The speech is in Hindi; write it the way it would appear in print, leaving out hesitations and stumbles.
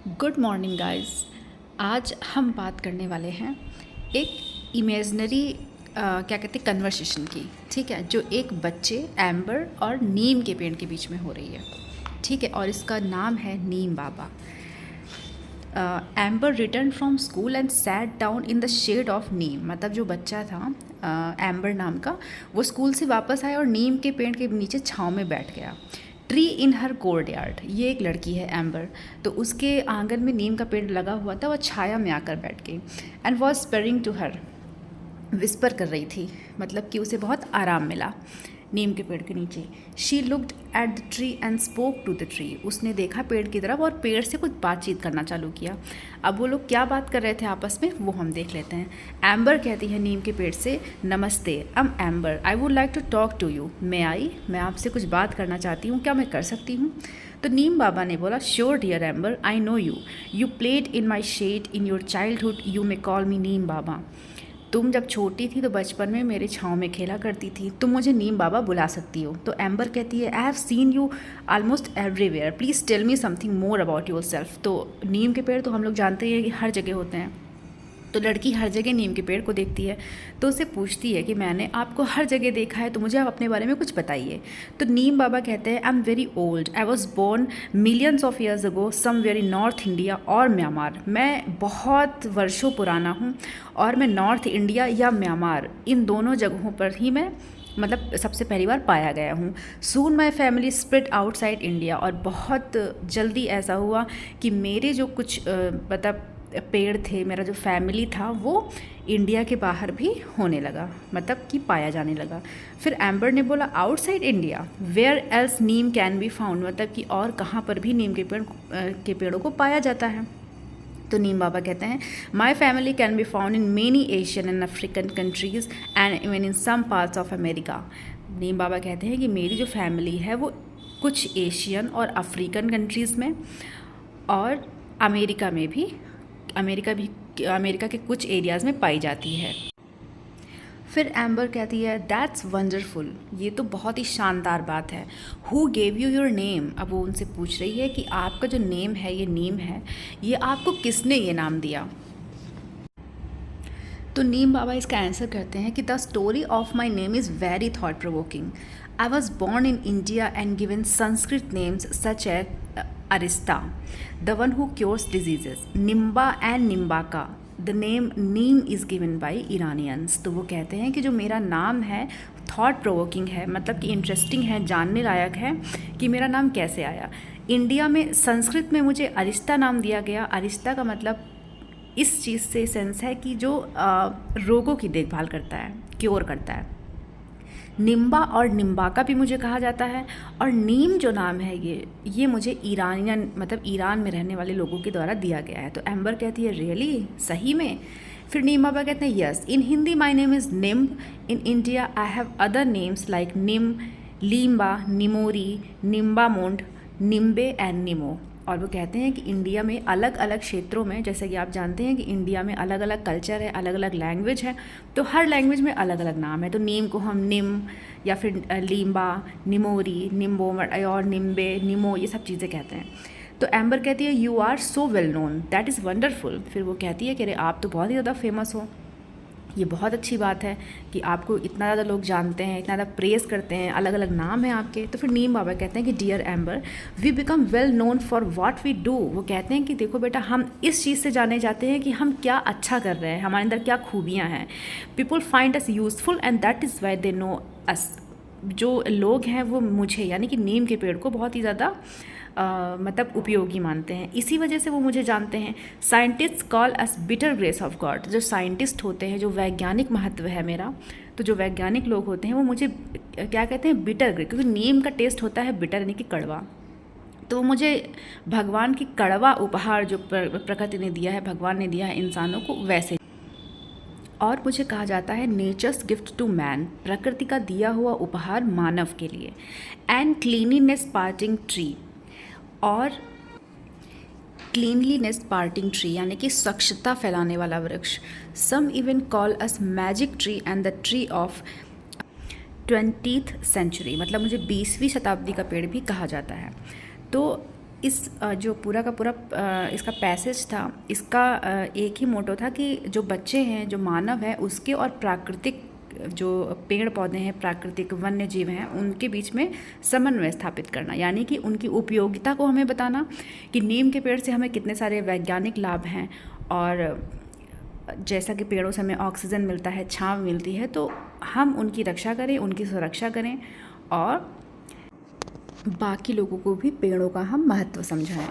Good morning guys. आज हम बात करने वाले हैं एक इमेजनरी क्या कहते हैं कन्वर्सेशन की। ठीक है, जो एक बच्चे एम्बर और नीम के पेड़ के बीच में हो रही है। ठीक है, और इसका नाम है Neem Baba. Amber return from school and sat down in the shade of neem. मतलब जो बच्चा था एम्बर नाम का, वो स्कूल से वापस आया और नीम के पेड़ के नीचे छाँव में बैठ गया। ट्री इन हर कोर्टयार्ड, ये एक लड़की है एम्बर, तो उसके आंगन में नीम का पेड़ लगा हुआ था, वह छाया में आकर बैठ गई। And was whispering to her, whisper कर रही थी, मतलब कि उसे बहुत आराम मिला नीम के पेड़ के नीचे। She looked at the tree and spoke to the tree, उसने देखा पेड़ की तरफ और पेड़ से कुछ बातचीत करना चालू किया। अब वो लोग क्या बात कर रहे थे आपस में, वो हम देख लेते हैं। एम्बर कहती है नीम के पेड़ से, नमस्ते, I am Amber, I would like to talk to you. मैं आपसे कुछ बात करना चाहती हूँ, क्या मैं कर सकती हूँ? तो नीम बाबा ने बोला, sure dear Amber, I know you, you played in my shade in your childhood, you may call me Neem Baba. तुम जब छोटी थी तो बचपन में मेरे छाँव में खेला करती थी, तुम मुझे नीम बाबा बुला सकती हो। तो एम्बर कहती है, I have seen you almost everywhere, please tell me something more about yourself. तो नीम के पेड़ तो हम लोग जानते हैं कि हर जगह होते हैं, तो लड़की हर जगह नीम के पेड़ को देखती है, तो उससे पूछती है कि मैंने आपको हर जगह देखा है, तो मुझे आप अपने बारे में कुछ बताइए। तो नीम बाबा कहते हैं, I am very old, I was born millions of years ago somewhere in north India और म्यांमार। मैं बहुत वर्षों पुराना हूँ और मैं नॉर्थ इंडिया या म्यांमार, इन दोनों जगहों पर ही मैं मतलब सबसे पहली बार पाया गया हूँ। Soon my family spread outside India, और बहुत जल्दी ऐसा हुआ कि मेरे जो कुछ मतलब पेड़ थे, मेरा जो फैमिली था वो इंडिया के बाहर भी होने लगा, मतलब कि पाया जाने लगा। फिर एम्बर ने बोला, outside India, where else neem can be found, मतलब कि और कहाँ पर भी नीम के पेड़ों को पाया जाता है। तो नीम बाबा कहते हैं, my family can be found in many Asian and African countries and even in some parts of America. Neem बाबा कहते हैं कि मेरी जो फैमिली है वो कुछ एशियन और अफ्रीकन कंट्रीज़ में और अमेरिका के कुछ एरियाज़ में पाई जाती है। फिर एम्बर कहती है, दैट्स वंडरफुल, ये तो बहुत ही शानदार बात है। Who gave you your name, अब वो उनसे पूछ रही है कि आपका जो नेम है, ये नीम है, ये आपको किसने ये नाम दिया? तो नीम बाबा इसका आंसर करते हैं कि the story of my name is very thought provoking. I was born in India and given Sanskrit names such as Arishta, the one who cures diseases, Nimba and Nimbaka, the name neem is given by Iranians. तो वो कहते हैं कि जो मेरा नाम है थॉट प्रोवोकिंग है, मतलब कि इंटरेस्टिंग है, जानने लायक है कि मेरा नाम कैसे आया। इंडिया में संस्कृत में मुझे अरिस्टा नाम दिया गया। अरिस्टा का मतलब इस चीज़ से सेंस है कि जो रोगों की देखभाल करता है, क्योर करता है। निम्बा और निम्बाका भी मुझे कहा जाता है, और नीम जो नाम है ये मुझे ईरानियन मतलब ईरान में रहने वाले लोगों के द्वारा दिया गया है। तो एम्बर कहती है, रियली, सही में? फिर नीम बाबा कहते हैं, yes, in Hindi my name is Nimb, in India I have other names like Nim, Limba, nimori, निम्बामुंड, निम्बे and निमो। और वो कहते हैं कि इंडिया में अलग अलग क्षेत्रों में, जैसे कि आप जानते हैं कि इंडिया में अलग अलग कल्चर है, अलग अलग लैंग्वेज है, तो हर लैंग्वेज में अलग अलग नाम है। तो नीम को हम निम या फिर लीम्बा, निमोरी, निम्बो और निम्बे, निमो, ये सब चीज़ें कहते हैं। तो एम्बर कहती है, you are so well known, that is wonderful. फिर वो कहती है कि अरे आप तो बहुत ही ज़्यादा फेमस हो, ये बहुत अच्छी बात है कि आपको इतना ज़्यादा लोग जानते हैं, इतना ज़्यादा प्रेज़ करते हैं, अलग अलग नाम हैं आपके। तो फिर नीम बाबा कहते हैं कि dear Amber, we become well known for what we do. वो कहते हैं कि देखो बेटा, हम इस चीज़ से जाने जाते हैं कि हम क्या अच्छा कर रहे हैं, हमारे अंदर क्या खूबियाँ हैं। People find us useful and that is why they know us. जो लोग हैं वो मुझे, यानी कि नीम के पेड़ को, बहुत ही ज़्यादा मतलब उपयोगी मानते हैं, इसी वजह से वो मुझे जानते हैं। Scientist call us bitter grace of God. जो साइंटिस्ट होते हैं, जो वैज्ञानिक महत्व है मेरा, तो जो वैज्ञानिक लोग होते हैं वो मुझे क्या कहते हैं, बिटर ग्रेस, क्योंकि नीम का टेस्ट होता है बिटर, यानी कि कड़वा। तो मुझे भगवान की कड़वा उपहार जो प्रकृति ने दिया है, भगवान ने दिया है इंसानों को, वैसे। और मुझे कहा जाता है नेचर्स गिफ्ट टू मैन, प्रकृति का दिया हुआ उपहार मानव के लिए। एंड क्लीनिनेस पार्टिंग ट्री, और क्लीनलीनेस पार्टिंग ट्री यानी कि स्वच्छता फैलाने वाला वृक्ष। Some even call us magic tree and the tree of 20th century, मतलब मुझे 20वीं शताब्दी का पेड़ भी कहा जाता है। तो इस जो पूरा का पूरा इसका पैसेज था, इसका एक ही मोटो था कि जो बच्चे हैं, जो मानव है, उसके और प्राकृतिक जो पेड़ पौधे हैं, प्राकृतिक वन्य जीव हैं, उनके बीच में समन्वय स्थापित करना, यानी कि उनकी उपयोगिता को हमें बताना कि नीम के पेड़ से हमें कितने सारे वैज्ञानिक लाभ हैं, और जैसा कि पेड़ों से हमें ऑक्सीजन मिलता है, छांव मिलती है, तो हम उनकी रक्षा करें, उनकी सुरक्षा करें, और बाकी लोगों को भी पेड़ों का हम महत्व समझाएं।